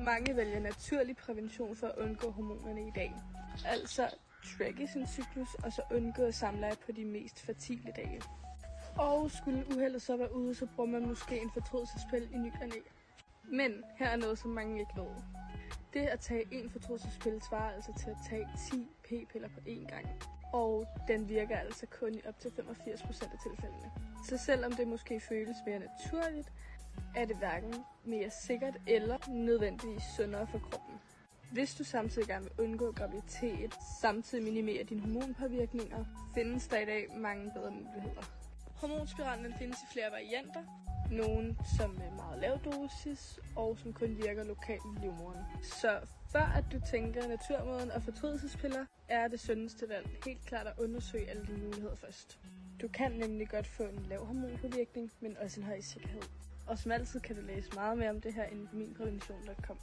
Mange vælger naturlig prævention for at undgå hormonerne i dag. Altså tracke sin cyklus og så undgå samleje på de mest fertile dage. Og skulle uheldet så være ude, så bruger man måske en fortrydelsespille i ny og næ. Men her er noget, som mange ikke ved. Det at tage en fortrydelsespille svarer altså til at tage 10 p-piller på én gang. Og den virker altså kun i op til 85% af tilfældene. Så selvom det måske føles mere naturligt, er det hverken mere sikkert eller nødvendigvis sundere for kroppen. Hvis du samtidig gerne vil undgå graviditet, samtidig minimere dine hormonpåvirkninger, findes der i dag mange bedre muligheder. Hormonspiralen findes i flere varianter. Nogle som med meget lav dosis, og som kun virker lokalt i livmoderen. Så før at du tænker naturmåden og fortrydelsespiller, er det sundeste valg helt klart at undersøge alle de muligheder først. Du kan nemlig godt få en lav hormonpåvirkning, men også en høj sikkerhed. Og som altid kan du læse meget mere om det her inde på minprævention.com.